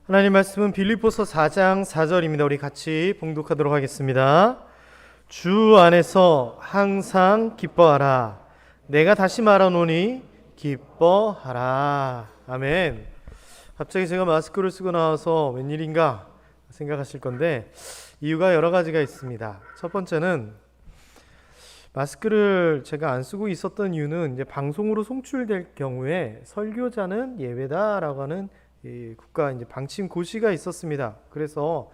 하나님 말씀은 빌립보서 4장 4절입니다. 우리 같이 봉독하도록 하겠습니다. 주 안에서 항상 기뻐하라. 내가 다시 말하노니 기뻐하라. 아멘. 갑자기 제가 마스크를 쓰고 나와서 웬일인가 생각하실 건데 이유가 여러 가지가 있습니다. 첫 번째는 마스크를 제가 안 쓰고 있었던 이유는 이제 방송으로 송출될 경우에 설교자는 예외다라고 하는 국가 이제 방침 고시가 있었습니다. 그래서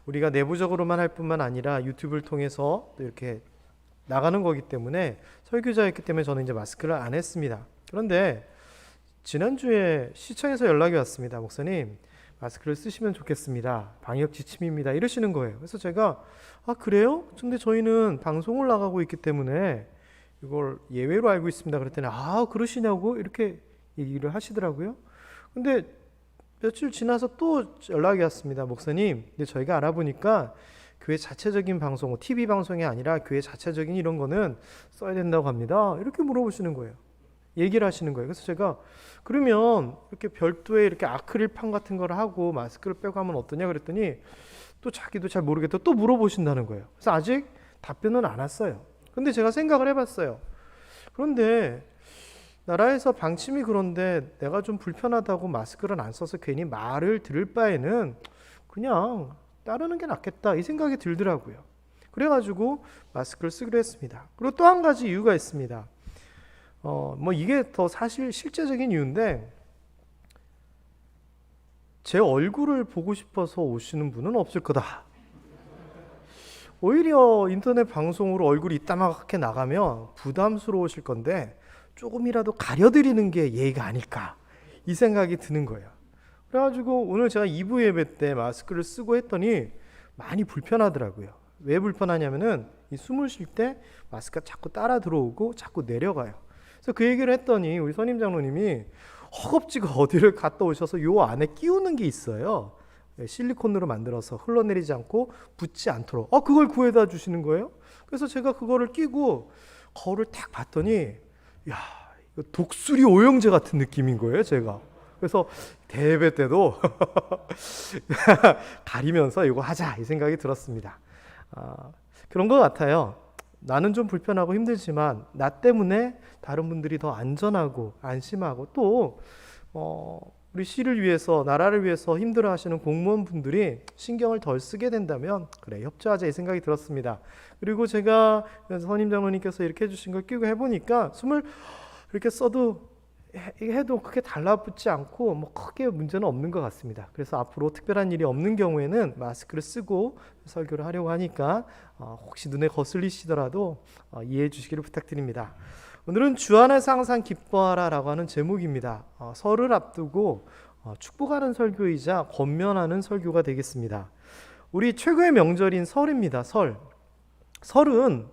우리가 내부적으로만 할 뿐만 아니라 유튜브를 통해서 또 이렇게 나가는 거기 때문에 설교자였기 때문에 저는 이제 마스크를 안 했습니다. 그런데 지난주에 시청에서 연락이 왔습니다. 목사님, 마스크를 쓰시면 좋겠습니다. 방역 지침입니다. 이러시는 거예요. 그래서 제가 그래요? 근데 저희는 방송을 나가고 있기 때문에 이걸 예외로 알고 있습니다. 그랬더니 그러시냐고 이렇게 얘기를 하시더라고요. 근데 며칠 지나서 또 연락이 왔습니다. 목사님, 근데 저희가 알아보니까 교회 자체적인 방송, TV 방송이 아니라 교회 자체적인 이런 거는 써야 된다고 합니다. 이렇게 물어보시는 거예요. 얘기를 하시는 거예요. 그래서 제가 그러면 이렇게 별도의 이렇게 아크릴판 같은 걸 하고 마스크를 빼고 하면 어떠냐 그랬더니 또 자기도 잘 모르겠다 또 물어보신다는 거예요. 그래서 아직 답변은 안 왔어요. 근데 제가 생각을 해봤어요. 그런데 나라에서 방침이 그런데 내가 좀 불편하다고 마스크를 안 써서 괜히 말을 들을 바에는 그냥 따르는 게 낫겠다 이 생각이 들더라고요. 그래가지고 마스크를 쓰기로 했습니다. 그리고 또 한 가지 이유가 있습니다. 이게 더 사실 실제적인 이유인데 제 얼굴을 보고 싶어서 오시는 분은 없을 거다. 오히려 인터넷 방송으로 얼굴이 이따만하게 나가면 부담스러우실 건데 조금이라도 가려드리는 게 예의가 아닐까 이 생각이 드는 거예요. 그래가지고 오늘 제가 2부 예배 때 마스크를 쓰고 했더니 많이 불편하더라고요. 왜 불편하냐면은 이 숨을 쉴 때 마스크가 자꾸 따라 들어오고 자꾸 내려가요. 그래서 그 얘기를 했더니 우리 선임 장로님이 허겁지겁 어디를 갔다 오셔서 요 안에 끼우는 게 있어요. 실리콘으로 만들어서 흘러내리지 않고 붙지 않도록 그걸 구해다 주시는 거예요. 그래서 제가 그거를 끼고 거울을 딱 봤더니 야, 이거 독수리 오형제 같은 느낌인 거예요, 제가. 그래서 대회 때도 가리면서 이거 하자 이 생각이 들었습니다. 그런 것 같아요. 나는 좀 불편하고 힘들지만 나 때문에 다른 분들이 더 안전하고 안심하고 또 우리 시를 위해서 나라를 위해서 힘들어하시는 공무원분들이 신경을 덜 쓰게 된다면 그래 협조하자 이 생각이 들었습니다. 그리고 제가 선임 장로님께서 이렇게 해주신 걸 끼고 해보니까 숨을 이렇게 써도 해도 크게 달라붙지 않고 크게 문제는 없는 것 같습니다. 그래서 앞으로 특별한 일이 없는 경우에는 마스크를 쓰고 설교를 하려고 하니까 혹시 눈에 거슬리시더라도 이해해 주시기를 부탁드립니다. 오늘은 주 안에서 항상 기뻐하라 라고 하는 제목입니다. 설을 앞두고 축복하는 설교이자 권면하는 설교가 되겠습니다. 우리 최고의 명절인 설입니다. 설은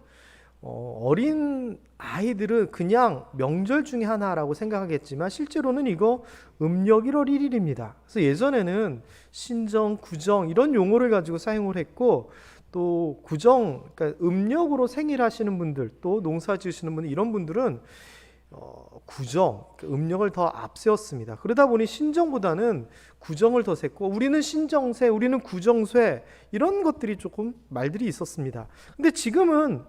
어린 아이들은 그냥 명절 중에 하나라고 생각하겠지만 실제로는 이거 음력 1월 1일입니다. 그래서 예전에는 신정, 구정 이런 용어를 가지고 사용을 했고 또 구정, 그러니까 음력으로 생일하시는 분들 또 농사 지으시는 분들 이런 분들은 구정, 음력을 더 앞세웠습니다. 그러다 보니 신정보다는 구정을 더 셌고 우리는 신정세, 우리는 구정쇠 이런 것들이 조금 말들이 있었습니다. 근데 지금은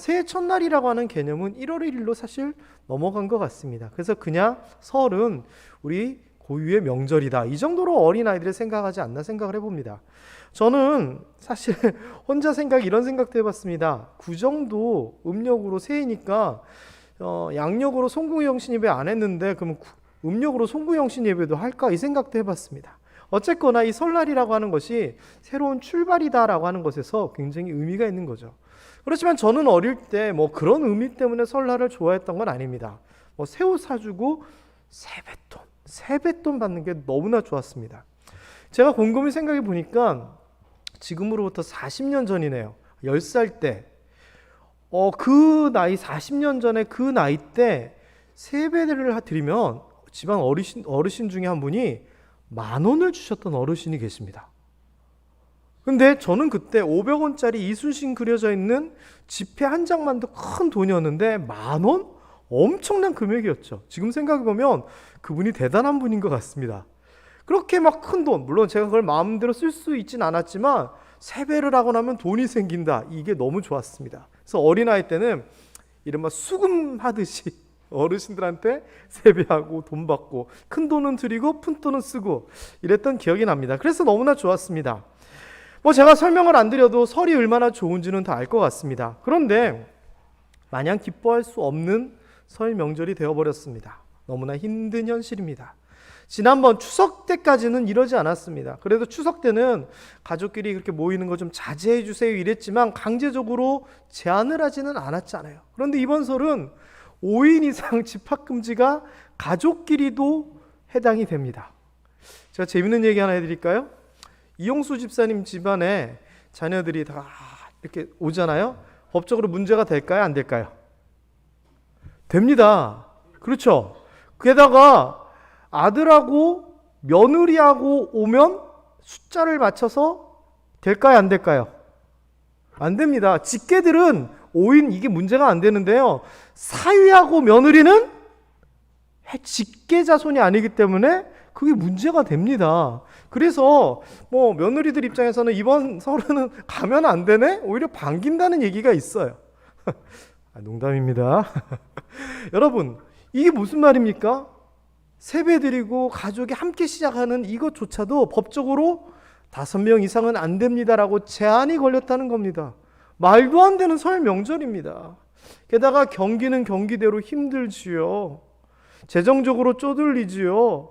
새해 첫날이라고 하는 개념은 1월 1일로 사실 넘어간 것 같습니다. 그래서 그냥 설은 우리 고유의 명절이다. 이 정도로 어린아이들이 생각하지 않나 생각을 해봅니다. 저는 사실 혼자 이런 생각도 해봤습니다. 구정도 음력으로 새해니까 양력으로 송구영신 예배 안 했는데 그럼 음력으로 송구영신 예배도 할까 이 생각도 해봤습니다. 어쨌거나 이 설날이라고 하는 것이 새로운 출발이다라고 하는 것에서 굉장히 의미가 있는 거죠. 그렇지만 저는 어릴 때 그런 의미 때문에 설날을 좋아했던 건 아닙니다. 새 옷 사주고 세뱃돈 받는 게 너무나 좋았습니다. 제가 곰곰이 생각해 보니까 지금으로부터 40년 전이네요. 10살 때 그 나이 40년 전에 그 나이 때 세배를 드리면 집안 어르신 중에 한 분이 10,000원을 주셨던 어르신이 계십니다. 근데 저는 그때 500원짜리 이순신 그려져 있는 지폐 한 장만도 큰 돈이었는데 10,000원? 엄청난 금액이었죠. 지금 생각해보면 그분이 대단한 분인 것 같습니다. 그렇게 막 큰 돈, 물론 제가 그걸 마음대로 쓸 수 있진 않았지만 세배를 하고 나면 돈이 생긴다. 이게 너무 좋았습니다. 그래서 어린아이 때는 이른바 수금하듯이 어르신들한테 세배하고 돈 받고 큰 돈은 드리고 푼 돈은 쓰고 이랬던 기억이 납니다. 그래서 너무나 좋았습니다. 뭐 제가 설명을 안 드려도 설이 얼마나 좋은지는 다 알 것 같습니다. 그런데 마냥 기뻐할 수 없는 설 명절이 되어버렸습니다. 너무나 힘든 현실입니다. 지난번 추석 때까지는 이러지 않았습니다. 그래도 추석 때는 가족끼리 그렇게 모이는 거 좀 자제해 주세요 이랬지만 강제적으로 제한을 하지는 않았잖아요. 그런데 이번 설은 5인 이상 집합금지가 가족끼리도 해당이 됩니다. 제가 재밌는 얘기 하나 해드릴까요? 이용수 집사님 집안에 자녀들이 다 이렇게 오잖아요. 법적으로 문제가 될까요? 안 될까요? 됩니다. 그렇죠? 게다가 아들하고 며느리하고 오면 숫자를 맞춰서 될까요? 안 될까요? 안 됩니다. 직계들은 5인 이게 문제가 안 되는데요. 사위하고 며느리는 직계 자손이 아니기 때문에 그게 문제가 됩니다. 그래서 뭐 며느리들 입장에서는 이번 설은 가면 안 되네? 오히려 반긴다는 얘기가 있어요. 농담입니다. 여러분, 이게 무슨 말입니까? 세배 드리고 가족이 함께 시작하는 이것조차도 법적으로 5명 이상은 안 됩니다라고 제한이 걸렸다는 겁니다. 말도 안 되는 설 명절입니다. 게다가 경기는 경기대로 힘들지요. 재정적으로 쪼들리지요.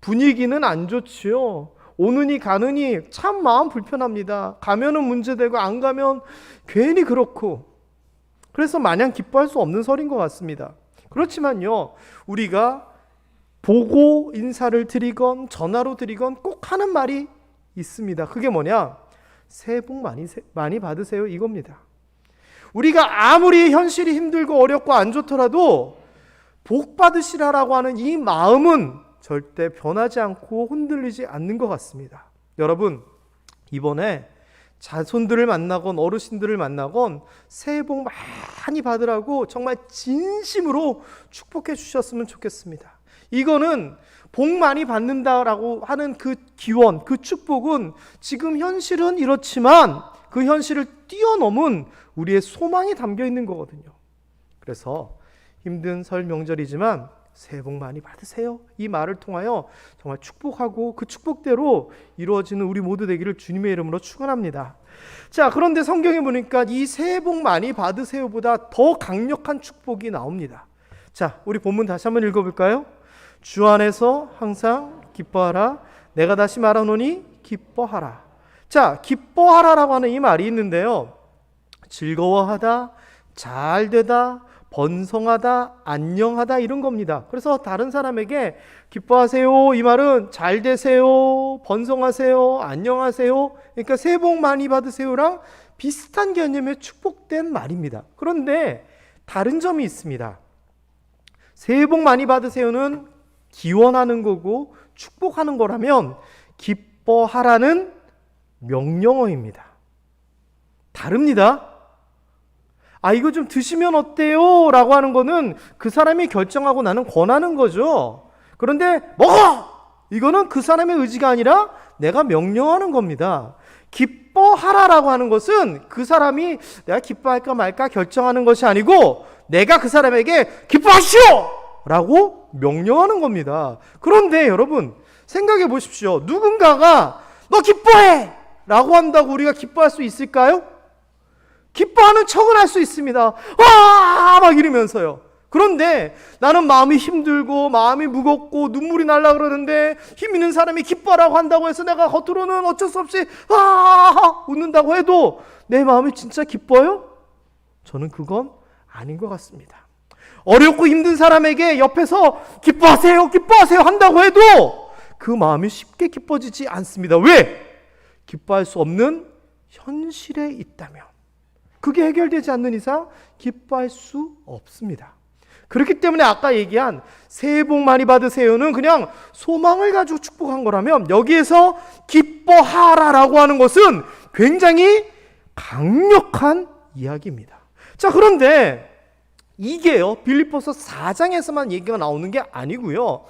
분위기는 안 좋지요. 오느니 가느니 참 마음 불편합니다. 가면은 문제되고 안 가면 괜히 그렇고. 그래서 마냥 기뻐할 수 없는 설인 것 같습니다. 그렇지만요, 우리가 보고 인사를 드리건 전화로 드리건 꼭 하는 말이 있습니다. 그게 뭐냐? 새해 복 많이 받으세요 이겁니다. 우리가 아무리 현실이 힘들고 어렵고 안 좋더라도 복 받으시라라고 하는 이 마음은 절대 변하지 않고 흔들리지 않는 것 같습니다. 여러분, 이번에 자손들을 만나건 어르신들을 만나건 새해 복 많이 받으라고 정말 진심으로 축복해 주셨으면 좋겠습니다. 이거는 복 많이 받는다라고 하는 그 기원, 그 축복은 지금 현실은 이렇지만 그 현실을 뛰어넘은 우리의 소망이 담겨 있는 거거든요. 그래서 힘든 설 명절이지만 새해 복 많이 받으세요. 이 말을 통하여 정말 축복하고 그 축복대로 이루어지는 우리 모두 되기를 주님의 이름으로 축원합니다. 자, 그런데 성경에 보니까 이 새해 복 많이 받으세요보다 더 강력한 축복이 나옵니다. 자, 우리 본문 다시 한번 읽어볼까요? 주 안에서 항상 기뻐하라. 내가 다시 말하노니 기뻐하라. 자, 기뻐하라라고 하는 이 말이 있는데요. 즐거워하다, 잘되다, 번성하다, 안녕하다 이런 겁니다. 그래서 다른 사람에게 기뻐하세요 이 말은 잘 되세요, 번성하세요, 안녕하세요, 그러니까 새해 복 많이 받으세요랑 비슷한 개념의 축복된 말입니다. 그런데 다른 점이 있습니다. 새해 복 많이 받으세요는 기원하는 거고 축복하는 거라면 기뻐하라는 명령어입니다. 다릅니다. 이거 좀 드시면 어때요? 라고 하는 거는 그 사람이 결정하고 나는 권하는 거죠. 그런데 먹어! 이거는 그 사람의 의지가 아니라 내가 명령하는 겁니다. 기뻐하라라고 하는 것은 그 사람이 내가 기뻐할까 말까 결정하는 것이 아니고 내가 그 사람에게 기뻐하시오! 라고 명령하는 겁니다. 그런데 여러분 생각해 보십시오. 누군가가 너 기뻐해! 라고 한다고 우리가 기뻐할 수 있을까요? 기뻐하는 척은 할 수 있습니다. 와! 막 이러면서요. 그런데 나는 마음이 힘들고 마음이 무겁고 눈물이 날라 그러는데 힘 있는 사람이 기뻐라고 한다고 해서 내가 겉으로는 어쩔 수 없이 와! 웃는다고 해도 내 마음이 진짜 기뻐요? 저는 그건 아닌 것 같습니다. 어렵고 힘든 사람에게 옆에서 기뻐하세요, 기뻐하세요 한다고 해도 그 마음이 쉽게 기뻐지지 않습니다. 왜? 기뻐할 수 없는 현실에 있다면. 그게 해결되지 않는 이상 기뻐할 수 없습니다. 그렇기 때문에 아까 얘기한 새해 복 많이 받으세요는 그냥 소망을 가지고 축복한 거라면 여기에서 기뻐하라라고 하는 것은 굉장히 강력한 이야기입니다. 자, 그런데 이게요, 빌립보서 4장에서만 얘기가 나오는 게 아니고요.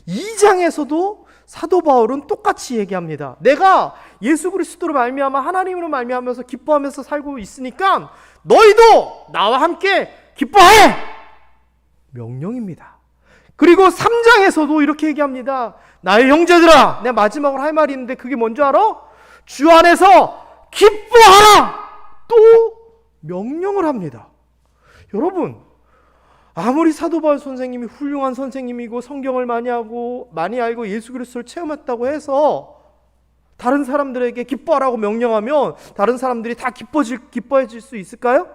2장에서도 사도 바울은 똑같이 얘기합니다. 내가 예수 그리스도로 말미암아 하나님으로 말미암아서 기뻐하면서 살고 있으니까 너희도 나와 함께 기뻐해! 명령입니다. 그리고 3장에서도 이렇게 얘기합니다. 나의 형제들아, 내가 마지막으로 할 말이 있는데 그게 뭔지 알아? 주 안에서 기뻐하라! 또 명령을 합니다. 여러분, 아무리 사도 바울 선생님이 훌륭한 선생님이고 성경을 많이 알고 예수 그리스도를 체험했다고 해서 다른 사람들에게 기뻐하라고 명령하면 다른 사람들이 다 기뻐해질 수 있을까요?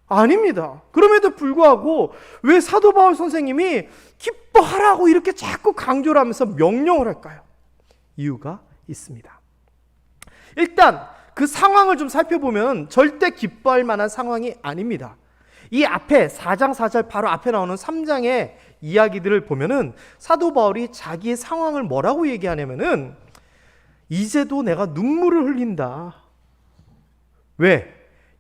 아닙니다. 그럼에도 불구하고 왜 사도 바울 선생님이 기뻐하라고 이렇게 자꾸 강조를 하면서 명령을 할까요? 이유가 있습니다. 일단 그 상황을 좀 살펴보면 절대 기뻐할 만한 상황이 아닙니다. 이 앞에 4장 4절 바로 앞에 나오는 3장의 이야기들을 보면은 사도 바울이 자기의 상황을 뭐라고 얘기하냐면은 이제도 내가 눈물을 흘린다. 왜?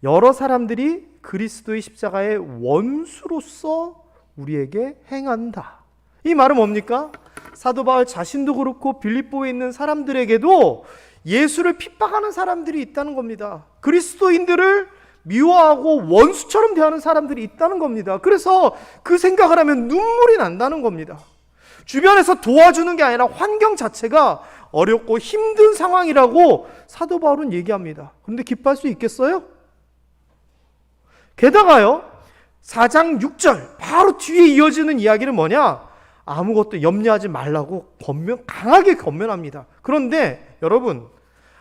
여러 사람들이 그리스도의 십자가의 원수로서 우리에게 행한다. 이 말은 뭡니까? 사도 바울 자신도 그렇고 빌립보에 있는 사람들에게도 예수를 핍박하는 사람들이 있다는 겁니다. 그리스도인들을 미워하고 원수처럼 대하는 사람들이 있다는 겁니다. 그래서 그 생각을 하면 눈물이 난다는 겁니다. 주변에서 도와주는 게 아니라 환경 자체가 어렵고 힘든 상황이라고 사도 바울은 얘기합니다. 그런데 기뻐할 수 있겠어요? 게다가요, 4장 6절 바로 뒤에 이어지는 이야기는 뭐냐? 아무것도 염려하지 말라고 강하게 권면합니다. 그런데 여러분,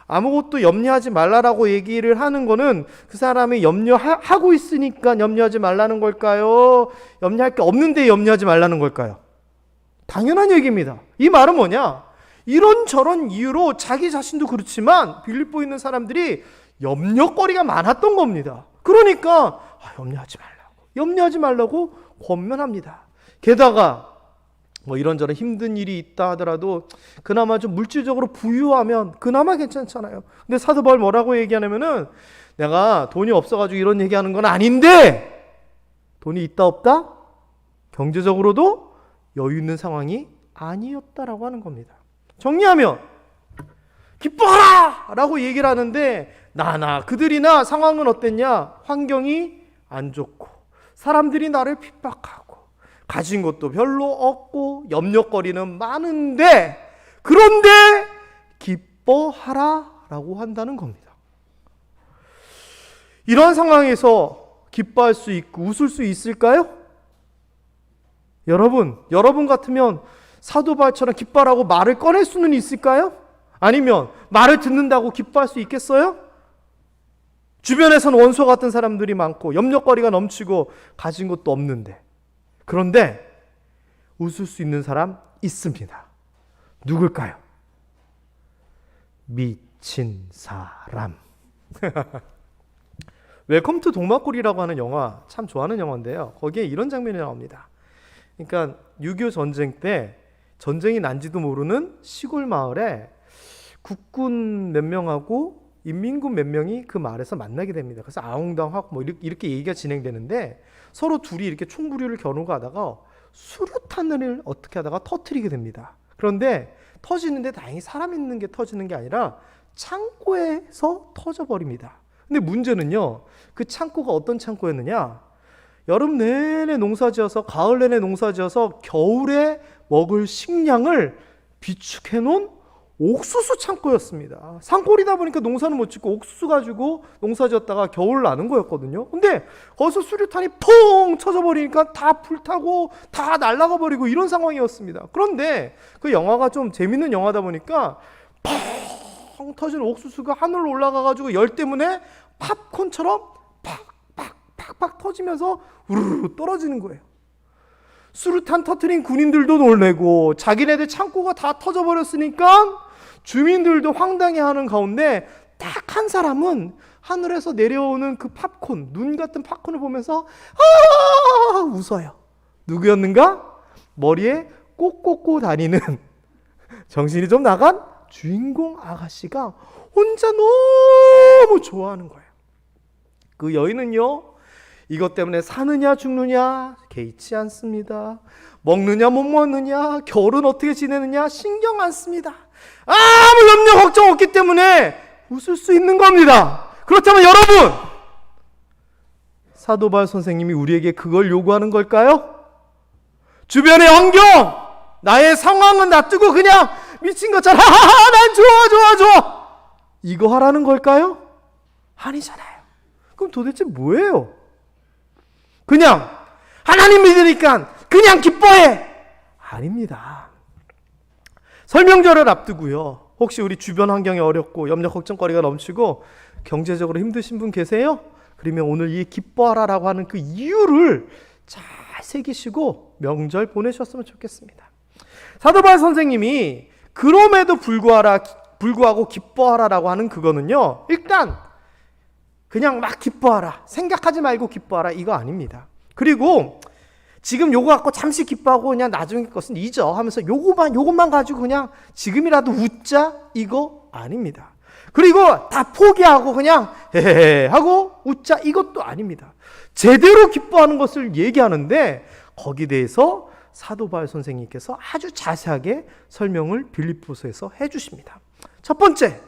아무것도 염려하지 말라라고 얘기를 하는 거는 그 사람이 염려하고 있으니까 염려하지 말라는 걸까요? 염려할 게 없는데 염려하지 말라는 걸까요? 당연한 얘기입니다. 이 말은 뭐냐? 이런저런 이유로 자기 자신도 그렇지만 빌립보에 있는 사람들이 염려거리가 많았던 겁니다. 그러니까 염려하지 말라고 권면합니다. 게다가 뭐 이런저런 힘든 일이 있다 하더라도 그나마 좀 물질적으로 부유하면 그나마 괜찮잖아요. 근데 사도 바울 뭐라고 얘기하냐면은 내가 돈이 없어가지고 이런 얘기하는 건 아닌데 돈이 있다 없다? 경제적으로도 여유 있는 상황이 아니었다라고 하는 겁니다. 정리하면 기뻐하라! 라고 얘기를 하는데 그들이나 상황은 어땠냐? 환경이 안 좋고 사람들이 나를 핍박하고 가진 것도 별로 없고 염려거리는 많은데 그런데 기뻐하라 라고 한다는 겁니다. 이런 상황에서 기뻐할 수 있고 웃을 수 있을까요? 여러분 같으면 사도 바울처럼 기뻐하라고 말을 꺼낼 수는 있을까요? 아니면 말을 듣는다고 기뻐할 수 있겠어요? 주변에서는 원수 같은 사람들이 많고 염려거리가 넘치고 가진 것도 없는데 그런데 웃을 수 있는 사람 있습니다. 누굴까요? 미친 사람. 웰컴 투 동막골이라고 하는 영화 참 좋아하는 영화인데요. 거기에 이런 장면이 나옵니다. 그러니까 6.25 전쟁 때 전쟁이 난지도 모르는 시골 마을에 국군 몇 명하고 인민군 몇 명이 그 마을에서 만나게 됩니다. 그래서 아웅다웅하고 뭐 이렇게 얘기가 진행되는데 서로 둘이 이렇게 총구리를 겨누고 하다가 수류탄을 어떻게 하다가 터뜨리게 됩니다. 그런데 터지는데 다행히 사람 있는 게 터지는 게 아니라 창고에서 터져버립니다. 근데 문제는요, 그 창고가 어떤 창고였느냐? 여름 내내 농사지어서 가을 내내 농사지어서 겨울에 먹을 식량을 비축해 놓은 옥수수 창고였습니다. 산골이다 보니까 농사는 못 짓고 옥수수 가지고 농사 지었다가 겨울 나는 거였거든요. 근데 거기서 수류탄이 퐁 쳐져버리니까 다 불타고 다 날아가 버리고 이런 상황이었습니다. 그런데 그 영화가 좀 재밌는 영화다 보니까 펑 터진 옥수수가 하늘로 올라가가지고 열 때문에 팝콘처럼 팍팍팍팍 터지면서 우르르 떨어지는 거예요. 수류탄 터트린 군인들도 놀래고 자기네들 창고가 다 터져버렸으니까 주민들도 황당해하는 가운데 딱 한 사람은 하늘에서 내려오는 그 팝콘, 눈 같은 팝콘을 보면서 웃어요. 누구였는가? 머리에 꼭꽂고 다니는 정신이 좀 나간 주인공 아가씨가 혼자 너무 좋아하는 거예요. 그 여인은요, 이것 때문에 사느냐 죽느냐 개의치 않습니다. 먹느냐 못 먹느냐, 겨울은 어떻게 지내느냐 신경 안 씁니다. 아무 염려 걱정 없기 때문에 웃을 수 있는 겁니다. 그렇다면 여러분, 사도 바울 선생님이 우리에게 그걸 요구하는 걸까요? 주변의 환경, 나의 상황은 놔두고 그냥 미친 것처럼 하하하 난 좋아 이거 하라는 걸까요? 아니잖아요. 그럼 도대체 뭐예요? 그냥 하나님 믿으니까 그냥 기뻐해. 아닙니다. 설명절을 앞두고요. 혹시 우리 주변 환경이 어렵고 염려 걱정거리가 넘치고 경제적으로 힘드신 분 계세요? 그러면 오늘 이 기뻐하라라고 하는 그 이유를 잘 새기시고 명절 보내셨으면 좋겠습니다. 사도 바울 선생님이 그럼에도 불구하고 기뻐하라라고 하는 그거는요, 일단 그냥 막 기뻐하라, 생각하지 말고 기뻐하라, 이거 아닙니다. 그리고 지금 요거 갖고 잠시 기뻐하고 그냥 나중에 것은 잊어 하면서 요것만 가지고 그냥 지금이라도 웃자, 이거 아닙니다. 그리고 다 포기하고 그냥 헤헤헤 하고 웃자, 이것도 아닙니다. 제대로 기뻐하는 것을 얘기하는데 거기에 대해서 사도 바울 선생님께서 아주 자세하게 설명을 빌립보서에서 해주십니다. 첫 번째,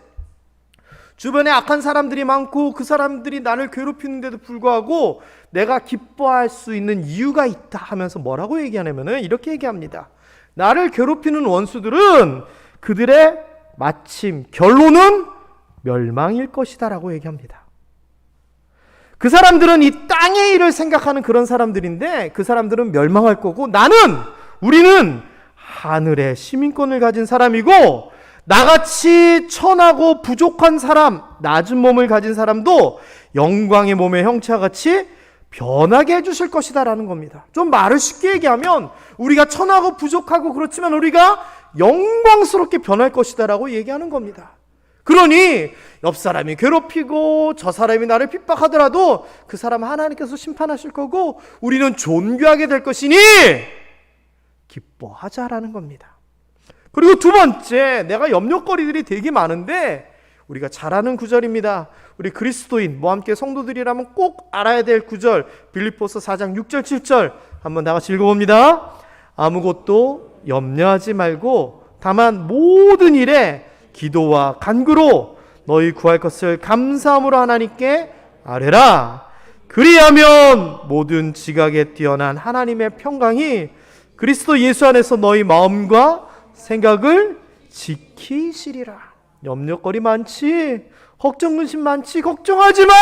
주변에 악한 사람들이 많고 그 사람들이 나를 괴롭히는데도 불구하고 내가 기뻐할 수 있는 이유가 있다 하면서 뭐라고 얘기하냐면은 이렇게 얘기합니다. 나를 괴롭히는 원수들은 그들의 마침 결론은 멸망일 것이다 라고 얘기합니다. 그 사람들은 이 땅의 일을 생각하는 그런 사람들인데 그 사람들은 멸망할 거고, 우리는 하늘의 시민권을 가진 사람이고 나같이 천하고 부족한 사람, 낮은 몸을 가진 사람도 영광의 몸의 형체와 같이 변하게 해주실 것이다 라는 겁니다. 좀 말을 쉽게 얘기하면 우리가 천하고 부족하고 그렇지만 우리가 영광스럽게 변할 것이다 라고 얘기하는 겁니다. 그러니 옆 사람이 괴롭히고 저 사람이 나를 핍박하더라도 그 사람은 하나님께서 심판하실 거고 우리는 존귀하게 될 것이니 기뻐하자라는 겁니다. 그리고 두 번째, 내가 염려거리들이 되게 많은데 우리가 잘 아는 구절입니다. 우리 그리스도인, 함께 성도들이라면 꼭 알아야 될 구절, 빌립보서 4장 6절 7절 한번 다 같이 읽어봅니다. 아무것도 염려하지 말고 다만 모든 일에 기도와 간구로 너희 구할 것을 감사함으로 하나님께 아뢰라. 그리하면 모든 지각에 뛰어난 하나님의 평강이 그리스도 예수 안에서 너희 마음과 생각을 지키시리라. 염려거리 많지, 걱정 근심 많지, 걱정하지 마.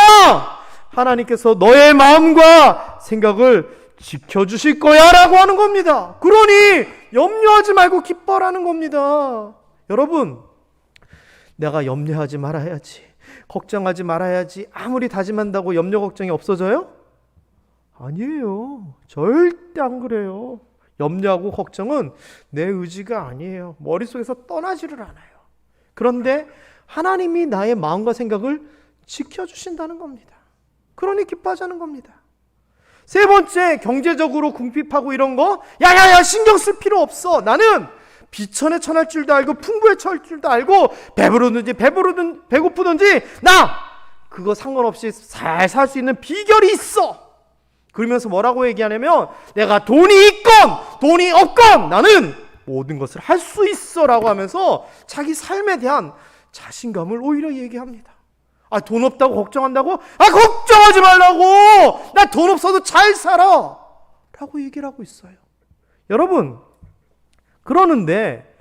하나님께서 너의 마음과 생각을 지켜주실 거야 라고 하는 겁니다. 그러니 염려하지 말고 기뻐라는 겁니다. 여러분, 내가 염려하지 말아야지, 걱정하지 말아야지 아무리 다짐한다고 염려 걱정이 없어져요? 아니에요. 절대 안 그래요. 염려하고 걱정은 내 의지가 아니에요. 머릿속에서 떠나지를 않아요. 그런데 하나님이 나의 마음과 생각을 지켜주신다는 겁니다. 그러니 기뻐하자는 겁니다. 세 번째, 경제적으로 궁핍하고 이런 거 야야야 신경 쓸 필요 없어. 나는 비천에 천할 줄도 알고 풍부에 처할 줄도 알고 배부르든지 배고프든지 나 그거 상관없이 잘 살 수 있는 비결이 있어. 그러면서 뭐라고 얘기하냐면 내가 돈이 있건 돈이 없건 나는 모든 것을 할 수 있어 라고 하면서 자기 삶에 대한 자신감을 오히려 얘기합니다. 돈 없다고 걱정한다고? 걱정하지 말라고! 나 돈 없어도 잘 살아! 라고 얘기를 하고 있어요. 여러분, 그러는데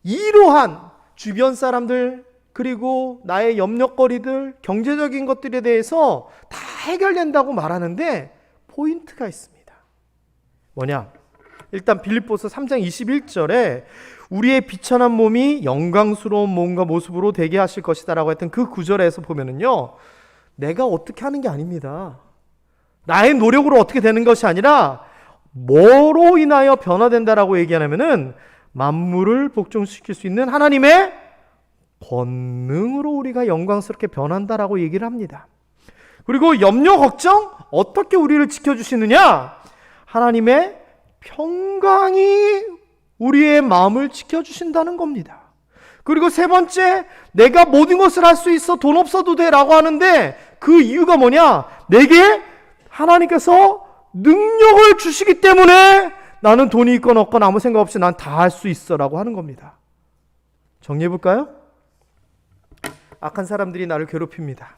이러한 주변 사람들 그리고 나의 염려거리들, 경제적인 것들에 대해서 다 해결된다고 말하는데 포인트가 있습니다. 뭐냐? 일단 빌립보서 3장 21절에 우리의 비천한 몸이 영광스러운 몸과 모습으로 되게 하실 것이다 라고 했던 그 구절에서 보면은요, 내가 어떻게 하는 게 아닙니다. 나의 노력으로 어떻게 되는 것이 아니라 뭐로 인하여 변화된다라고 얘기하냐면은 만물을 복종시킬 수 있는 하나님의 권능으로 우리가 영광스럽게 변한다라고 얘기를 합니다. 그리고 염려 걱정 어떻게 우리를 지켜주시느냐? 하나님의 평강이 우리의 마음을 지켜주신다는 겁니다. 그리고 세 번째, 내가 모든 것을 할 수 있어 돈 없어도 돼 라고 하는데 그 이유가 뭐냐? 내게 하나님께서 능력을 주시기 때문에 나는 돈이 있건 없건 아무 생각 없이 난 다 할 수 있어 라고 하는 겁니다. 정리해 볼까요? 악한 사람들이 나를 괴롭힙니다.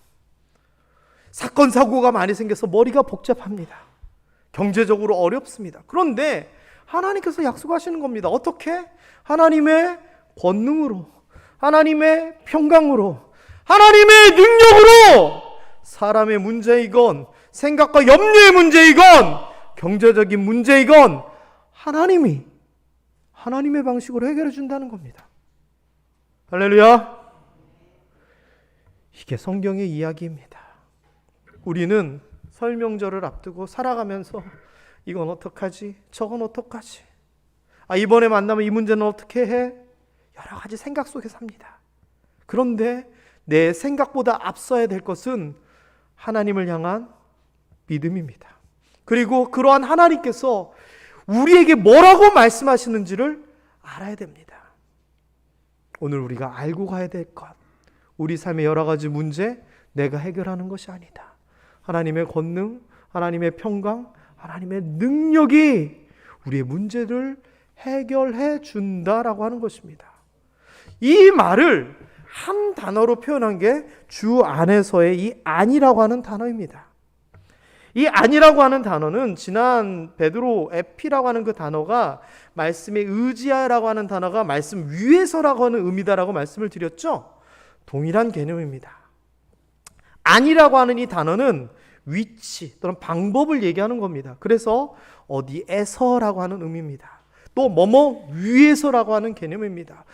사건 사고가 많이 생겨서 머리가 복잡합니다. 경제적으로 어렵습니다. 그런데 하나님께서 약속하시는 겁니다. 어떻게? 하나님의 권능으로, 하나님의 평강으로, 하나님의 능력으로 사람의 문제이건 생각과 염려의 문제이건 경제적인 문제이건 하나님의 방식으로 해결해 준다는 겁니다. 할렐루야. 이게 성경의 이야기입니다. 우리는 설 명절을 앞두고 살아가면서 이건 어떡하지? 저건 어떡하지? 이번에 만나면 이 문제는 어떻게 해? 여러 가지 생각 속에 삽니다. 그런데 내 생각보다 앞서야 될 것은 하나님을 향한 믿음입니다. 그리고 그러한 하나님께서 우리에게 뭐라고 말씀하시는지를 알아야 됩니다. 오늘 우리가 알고 가야 될 것, 우리 삶의 여러 가지 문제 내가 해결하는 것이 아니다. 하나님의 권능, 하나님의 평강, 하나님의 능력이 우리의 문제를 해결해 준다라고 하는 것입니다. 이 말을 한 단어로 표현한 게 주 안에서의 이 안이라고 하는 단어입니다. 이 안이라고 하는 단어는 지난 베드로 에피라고 하는 그 단어가 말씀에 의지하라고 하는 단어가 말씀 위에서라고 하는 의미다라고 말씀을 드렸죠. 동일한 개념입니다. 안이라고 하는 이 단어는 위치 또는 방법을 얘기하는 겁니다. 그래서 어디에서라고 하는 의미입니다. 또 뭐뭐 위에서라고 하는 개념입니다.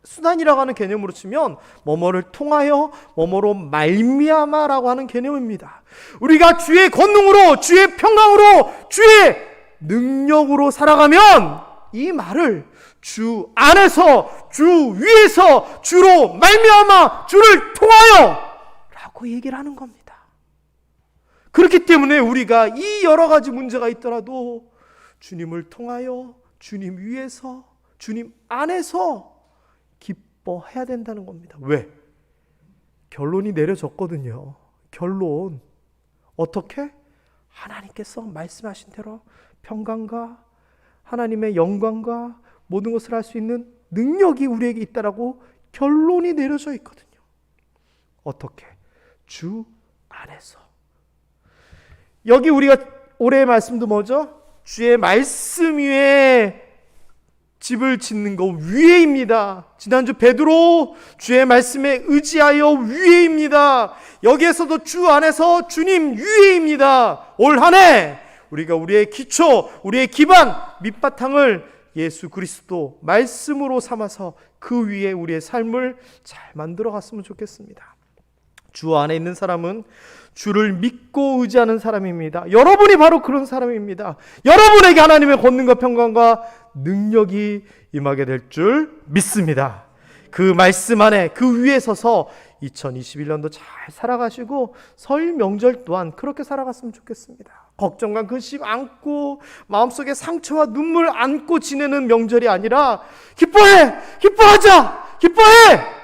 수단이라고 하는 개념으로 치면 뭐뭐를 통하여 뭐뭐로 말미암아라고 하는 개념입니다. 우리가 주의 권능으로, 주의 평강으로, 주의 능력으로 살아가면 이 말을 주 안에서, 주 위에서, 주로 말미암아, 주를 통하여 라고 얘기를 하는 겁니다. 그렇기 때문에 우리가 이 여러 가지 문제가 있더라도 주님을 통하여, 주님 위에서, 주님 안에서 기뻐해야 된다는 겁니다. 왜? 결론이 내려졌거든요. 결론. 어떻게? 하나님께서 말씀하신 대로 평강과 하나님의 영광과 모든 것을 할 수 있는 능력이 우리에게 있다라고 결론이 내려져 있거든요. 어떻게? 주 안에서. 여기 우리가 올해의 말씀도 뭐죠? 주의 말씀 위에 집을 짓는 거 위에입니다. 지난주 베드로 주의 말씀에 의지하여 위에입니다. 여기에서도 주 안에서 주님 위에입니다. 올 한 해 우리가 우리의 기초, 우리의 기반, 밑바탕을 예수 그리스도 말씀으로 삼아서 그 위에 우리의 삶을 잘 만들어 갔으면 좋겠습니다. 주 안에 있는 사람은 주를 믿고 의지하는 사람입니다. 여러분이 바로 그런 사람입니다. 여러분에게 하나님의 권능과 평강과 능력이 임하게 될 줄 믿습니다. 그 말씀 안에 그 위에 서서 2021년도 잘 살아가시고 설 명절 또한 그렇게 살아갔으면 좋겠습니다. 걱정과 근심 안고 마음속에 상처와 눈물 안고 지내는 명절이 아니라 기뻐해! 기뻐하자! 기뻐해!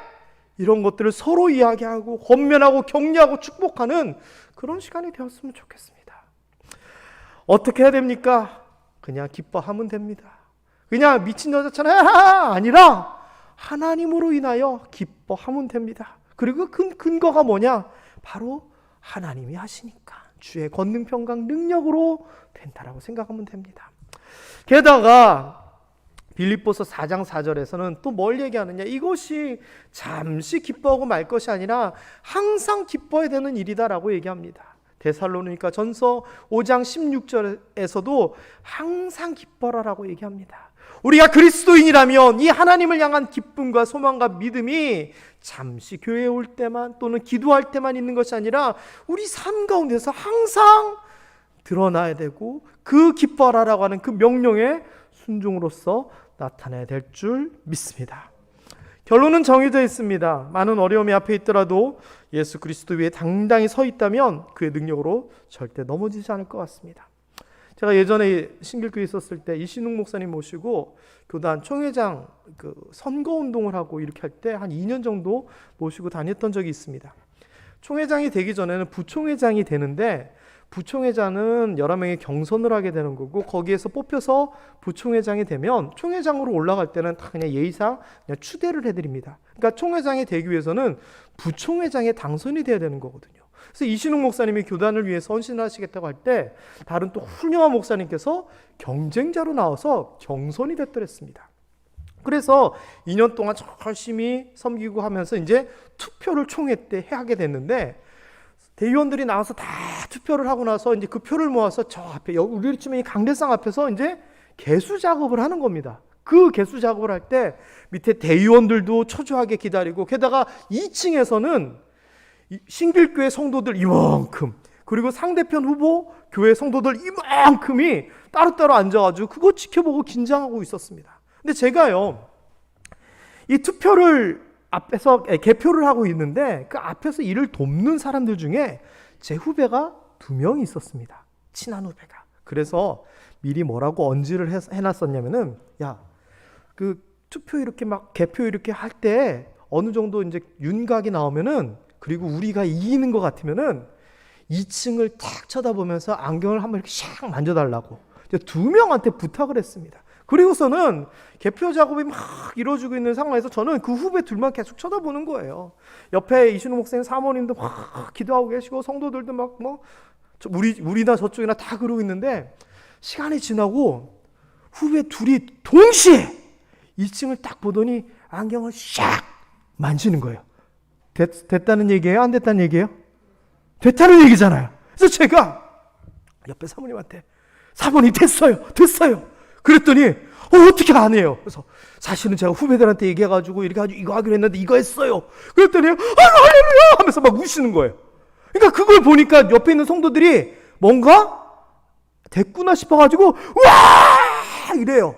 이런 것들을 서로 이야기하고 권면하고 격려하고 축복하는 그런 시간이 되었으면 좋겠습니다. 어떻게 해야 됩니까? 그냥 기뻐하면 됩니다. 그냥 미친 여자처럼 아니라 하나님으로 인하여 기뻐하면 됩니다. 그리고 그 근거가 뭐냐? 바로 하나님이 하시니까 주의 권능 평강 능력으로 된다라고 생각하면 됩니다. 게다가 빌립보서 4장 4절에서는 또 뭘 얘기하느냐? 이것이 잠시 기뻐하고 말 것이 아니라 항상 기뻐해야 되는 일이다라고 얘기합니다. 데살로니가 전서 5장 16절에서도 항상 기뻐라라고 얘기합니다. 우리가 그리스도인이라면 이 하나님을 향한 기쁨과 소망과 믿음이 잠시 교회에 올 때만 또는 기도할 때만 있는 것이 아니라 우리 삶 가운데서 항상 드러나야 되고 그 기뻐하라라고 하는 그 명령에 순종으로서 나타나야 될 줄 믿습니다. 결론은 정해져 있습니다. 많은 어려움이 앞에 있더라도 예수 그리스도 위에 당당히 서 있다면 그의 능력으로 절대 넘어지지 않을 것 같습니다. 제가 예전에 신길교에 있었을 때 이신웅 목사님 모시고 교단 총회장 선거운동을 하고 이렇게 할 때 한 2년 정도 모시고 다녔던 적이 있습니다. 총회장이 되기 전에는 부총회장이 되는데 부총회장은 여러 명이 경선을 하게 되는 거고 거기에서 뽑혀서 부총회장이 되면 총회장으로 올라갈 때는 다 그냥 예의상 그냥 추대를 해드립니다. 그러니까 총회장이 되기 위해서는 부총회장에 당선이 돼야 되는 거거든요. 그래서 이신욱 목사님이 교단을 위해서 헌신을 하시겠다고 할 때 다른 또 훌륭한 목사님께서 경쟁자로 나와서 경선이 됐더랬습니다. 그래서 2년 동안 열심히 섬기고 하면서 이제 투표를 총회 때 하게 됐는데 대의원들이 나와서 다 투표를 하고 나서 이제 그 표를 모아서 저 앞에 우리 치면 강대상 앞에서 이제 개수 작업을 하는 겁니다. 그 개수 작업을 할 때 밑에 대의원들도 초조하게 기다리고 게다가 2층에서는 신길교회 성도들 이만큼 그리고 상대편 후보 교회 성도들 이만큼이 따로따로 앉아가지고 그거 지켜보고 긴장하고 있었습니다. 근데 제가요 이 투표를 앞에서 개표를 하고 있는데 그 앞에서 일을 돕는 사람들 중에 제 후배가 2명이 있었습니다. 친한 후배가. 그래서 미리 뭐라고 언지를 해놨었냐면은 야, 그 투표 이렇게 막 개표 이렇게 할 때 어느 정도 이제 윤곽이 나오면은 그리고 우리가 이기는 것 같으면은 2층을 탁 쳐다보면서 안경을 한번 이렇게 샥 만져달라고 2명한테 부탁을 했습니다. 그리고서는 개표 작업이 막 이루어지고 있는 상황에서 저는 그 후배 둘만 계속 쳐다보는 거예요. 옆에 이신우 목사님 사모님도 막 기도하고 계시고 성도들도 막 뭐 우리나 저쪽이나 다 그러고 있는데 시간이 지나고 후배 둘이 동시에 2층을 딱 보더니 안경을 샥 만지는 거예요. 됐다는 얘기예요? 안 됐다는 얘기예요? 됐다는 얘기잖아요. 그래서 제가 옆에 사모님한테 사모님 됐어요. 그랬더니 어떻게 안 해요? 그래서 사실은 제가 후배들한테 얘기해가지고 이렇게 아주 이거 하기로 했는데 이거 했어요. 그랬더니 할렐루야 하면서 막 우시는 거예요. 그러니까 그걸 보니까 옆에 있는 성도들이 뭔가 됐구나 싶어가지고 와 이래요.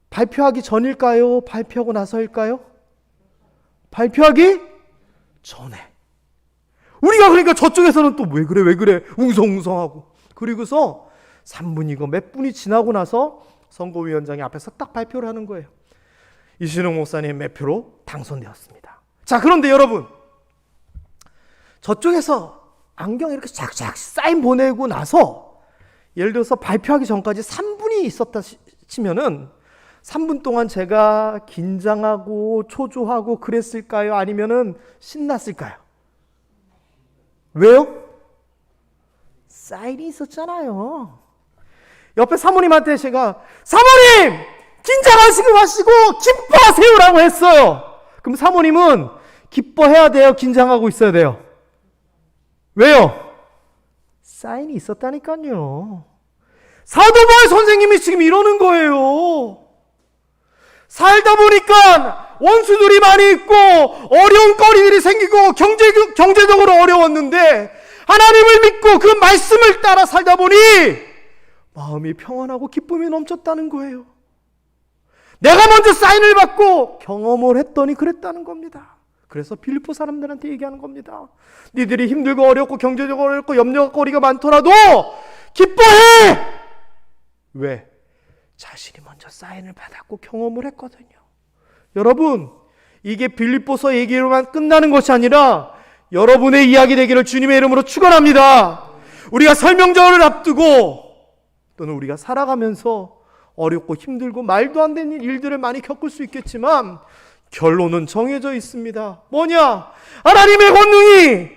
발표하기 전일까요? 발표하고 나서일까요? 발표하기 전에. 우리가 그러니까 저쪽에서는 또 왜 그래 웅성웅성하고 그리고서 3분이고 몇 분이 지나고 나서 선거위원장이 앞에서 딱 발표를 하는 거예요. 이신욱 목사님 몇 표로 당선되었습니다. 자, 그런데 여러분 저쪽에서 안경 이렇게 쫙쫙 사인 보내고 나서 예를 들어서 발표하기 전까지 3분이 있었다 치면은 3분 동안 제가 긴장하고 초조하고 그랬을까요? 아니면은 신났을까요? 왜요? 사인이 있었잖아요. 옆에 사모님한테 제가 사모님! 긴장하시고 마시고 기뻐하세요라고 했어요. 그럼 사모님은 기뻐해야 돼요? 긴장하고 있어야 돼요? 왜요? 사인이 있었다니까요. 사도바울 선생님이 지금 이러는 거예요. 살다 보니까 원수들이 많이 있고 어려운 거리들이 생기고 경제적으로 어려웠는데 하나님을 믿고 그 말씀을 따라 살다 보니 마음이 평안하고 기쁨이 넘쳤다는 거예요. 내가 먼저 사인을 받고 경험을 했더니 그랬다는 겁니다. 그래서 빌립보 사람들한테 얘기하는 겁니다. 니들이 힘들고 어렵고 경제적으로 어렵고 염려거리가 많더라도 기뻐해! 왜? 자신이 먼저 사인을 받았고 경험을 했거든요. 여러분, 이게 빌립보서 얘기로만 끝나는 것이 아니라 여러분의 이야기 되기를 주님의 이름으로 축원합니다. 우리가 설명절을 앞두고 또는 우리가 살아가면서 어렵고 힘들고 말도 안 되는 일들을 많이 겪을 수 있겠지만 결론은 정해져 있습니다. 뭐냐? 하나님의 권능이,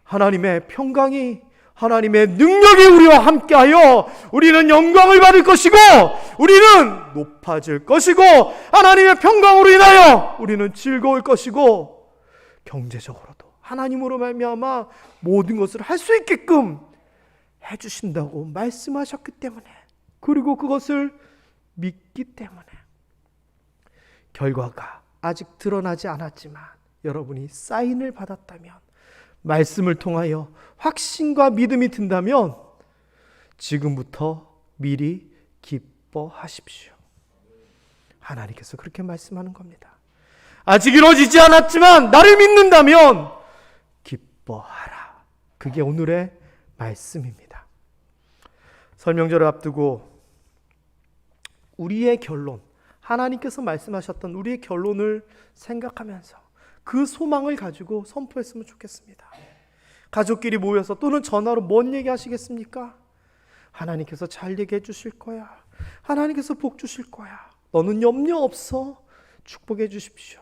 하나님의 평강이, 하나님의 능력이 우리와 함께하여 우리는 영광을 받을 것이고 우리는 높아질 것이고 하나님의 평강으로 인하여 우리는 즐거울 것이고 경제적으로도 하나님으로 말미암아 모든 것을 할 수 있게끔 해주신다고 말씀하셨기 때문에 그리고 그것을 믿기 때문에 결과가 아직 드러나지 않았지만 여러분이 사인을 받았다면 말씀을 통하여 확신과 믿음이 든다면 지금부터 미리 기뻐하십시오. 하나님께서 그렇게 말씀하는 겁니다. 아직 이루어지지 않았지만 나를 믿는다면 기뻐하라. 그게 오늘의 말씀입니다. 설명절을 앞두고 우리의 결론, 하나님께서 말씀하셨던 우리의 결론을 생각하면서 그 소망을 가지고 선포했으면 좋겠습니다. 가족끼리 모여서 또는 전화로 뭔 얘기 하시겠습니까? 하나님께서 잘 얘기해 주실 거야. 하나님께서 복 주실 거야. 너는 염려 없어. 축복해 주십시오.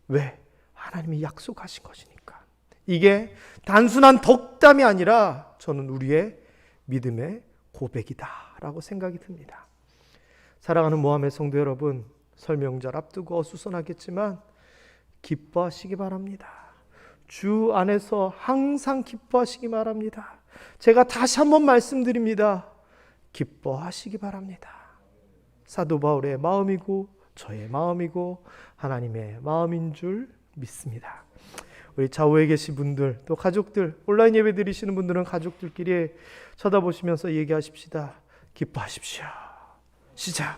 왜? 하나님이 약속하신 것이니까. 이게 단순한 덕담이 아니라 저는 우리의 믿음의 고백이다라고 생각이 듭니다. 사랑하는 모함의 성도 여러분, 설 명절 앞두고 어수선하겠지만 기뻐하시기 바랍니다. 주 안에서 항상 기뻐하시기 바랍니다. 제가 다시 한번 말씀드립니다. 기뻐하시기 바랍니다. 사도 바울의 마음이고 저의 마음이고 하나님의 마음인 줄 믿습니다. 우리 좌우에 계신 분들, 또 가족들, 온라인 예배 드리시는 분들은 가족들끼리 쳐다보시면서 얘기하십시다. 기뻐하십시오. 시작.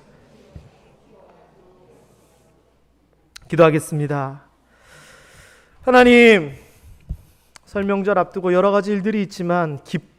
기도하겠습니다. 하나님, 설 명절 앞두고 여러 가지 일들이 있지만